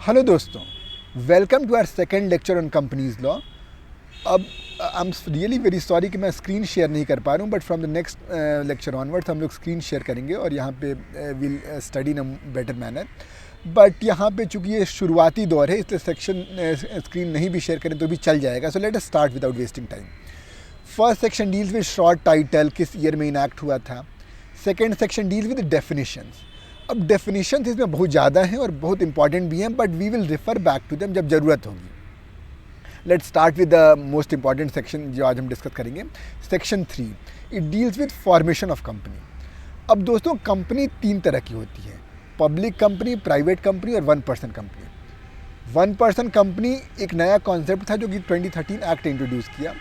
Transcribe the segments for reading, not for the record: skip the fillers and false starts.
Hello दोस्तों, welcome to our second lecture on companies law. अब I am really very sorry कि मैं screen share नहीं कर पा रहा हूँ, but from the next lecture onwards हम लोग स्क्रीन शेयर करेंगे और यहाँ पे will study in a better manner. But यहाँ पे चूँकि ये शुरुआती दौर है, इसलिए सेक्शन स्क्रीन नहीं भी शेयर करें तो भी चल जाएगा। So let us start without wasting time. First section deals with short title, किस ईयर में इनैक्ट हुआ था। Second section deals with definitions. अब डेफिनेशन इसमें बहुत ज़्यादा हैं और बहुत इंपॉर्टेंट भी हैं, but we will refer back to them जब ज़रूरत होगी। Let's start with the most important section जो आज हम डिस्कस करेंगे, section 3। It deals with formation of company. अब दोस्तों, कंपनी तीन तरह की होती है, पब्लिक कंपनी, प्राइवेट कंपनी और one person company. One person company एक नया कॉन्सेप्ट था जो कि 2013 एक्ट इंट्रोड्यूस किया।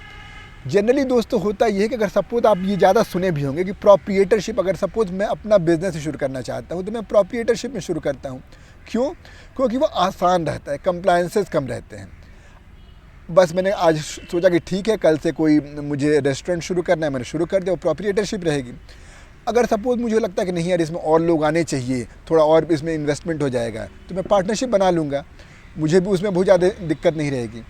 जनरली दोस्तों होता ये है कि अगर सपोज आप ये ज़्यादा सुने भी होंगे कि प्रोप्रिएटरशिप, अगर सपोज मैं अपना बिजनेस शुरू करना चाहता हूँ तो मैं प्रोप्रिएटरशिप में शुरू करता हूँ। क्यों? क्योंकि वो आसान रहता है, कंप्लायंसेस कम रहते हैं। बस मैंने आज सोचा कि ठीक है, कल से कोई मुझे रेस्टोरेंट शुरू करना है, मैंने शुरू कर दिया, वो प्रोप्रिएटरशिप रहेगी। अगर सपोज मुझे लगता है कि नहीं यार, इसमें और लोग आने चाहिए, थोड़ा और इसमें इन्वेस्टमेंट हो जाएगा, तो मैं पार्टनरशिप बना लूँगा, मुझे भी उसमें बहुत ज़्यादा दिक्कत नहीं रहेगी।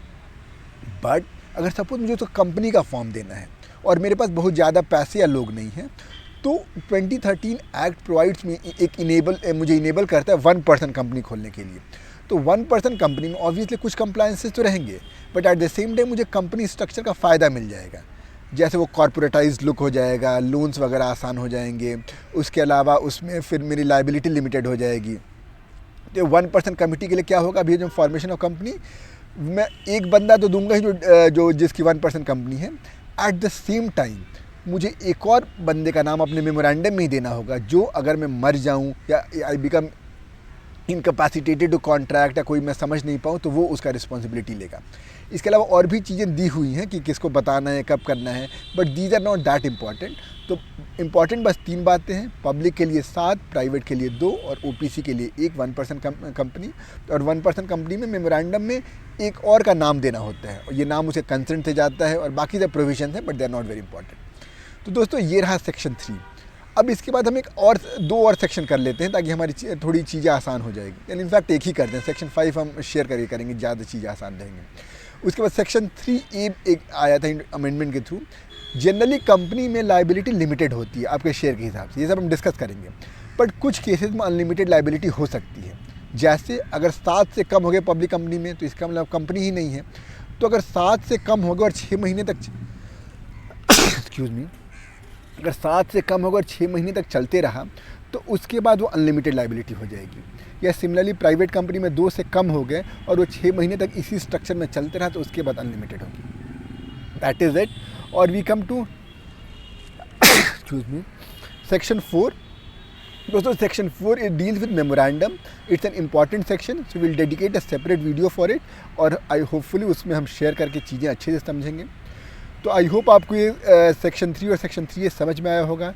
बट अगर सपोज मुझे तो कंपनी का फॉर्म देना है और मेरे पास बहुत ज़्यादा पैसे या लोग नहीं हैं, तो 2013 एक्ट प्रोवाइड्स में मुझे इनेबल करता है वन पर्सन कंपनी खोलने के लिए। तो वन पर्सन कंपनी में ऑब्वियसली कुछ कंप्लायंसेस तो रहेंगे, but at the same time मुझे कंपनी स्ट्रक्चर का फ़ायदा मिल जाएगा। जैसे वो कॉर्पोरेटाइज्ड लुक हो जाएगा, लोन्स वगैरह आसान हो जाएंगे, उसके अलावा उसमें फिर मेरी लाइबिलिटी लिमिटेड हो जाएगी। तो वन पर्सन कमिटी के लिए क्या होगा, अभी जो फॉर्मेशन ऑफ कंपनी, मैं एक बंदा तो दूंगा ही जो जिसकी वन पर्सन कंपनी है। एट द सेम टाइम मुझे एक और बंदे का नाम अपने मेमोरेंडम में ही देना होगा, जो अगर मैं मर जाऊं या I become incapacitated to contract या कोई मैं समझ नहीं पाऊँ तो वो उसका रिस्पॉन्सिबिलिटी लेगा। इसके अलावा और भी चीज़ें दी हुई हैं कि किसको बताना है, कब करना है, but these are not that important. तो इम्पॉर्टेंट बस तीन बातें हैं, पब्लिक के लिए 7, प्राइवेट के लिए 2 और ओपीसी के लिए 1 वन पर्सन कंपनी। और वन पर्सन कंपनी में मेमोरेंडम में एक और का नाम देना होता है और ये नाम उसे कंसेंट से जाता है और बाकी सब प्रोविजन है, but they are not very important. तो दोस्तों, ये रहा सेक्शन 3। अब इसके बाद हम दो और सेक्शन कर लेते हैं ताकि हमारी थोड़ी चीज़ें आसान हो जाएगी। यानी इनफैक्ट एक ही करते हैं, सेक्शन 5 हम शेयर करके करेंगे, ज़्यादा चीज़ें आसान रहेंगी। उसके बाद सेक्शन 3A एक आया था अमेंडमेंट के थ्रू। जनरली कंपनी में लाइबिलिटी लिमिटेड होती है आपके शेयर के हिसाब से, ये सब हम डिस्कस करेंगे। बट कुछ केसेस में अनलिमिटेड लाइबिलिटी हो सकती है। जैसे अगर 7 से कम हो गए पब्लिक कंपनी में तो इसका मतलब कंपनी ही नहीं है। तो अगर 7 से कम हो गए और 6 महीने तक एक्सक्यूज़ मी, अगर 7 से कम होगा और 6 महीने तक चलते रहा तो उसके बाद वो अनलिमिटेड लाइबिलिटी हो जाएगी। या सिमिलरली प्राइवेट कंपनी में 2 से कम हो गए और वो 6 महीने तक इसी स्ट्रक्चर में चलते रहा तो उसके बाद अनलिमिटेड होगी। That is it. और we come to excuse me section 4। दोस्तों, section 4 it deals with memorandum. It's an important section, so will dedicate a separate video for it और आई होपफुली उसमें हम शेयर करके चीज़ें अच्छे से समझेंगे। तो आई होप आपको ये सेक्शन 3 और सेक्शन 3 समझ में आया होगा।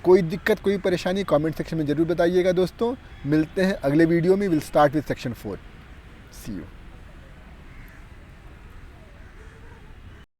कोई दिक्कत, कोई परेशानी कमेंट सेक्शन में ज़रूर बताइएगा। दोस्तों, मिलते हैं अगले वीडियो में। Will start with section 4। See you.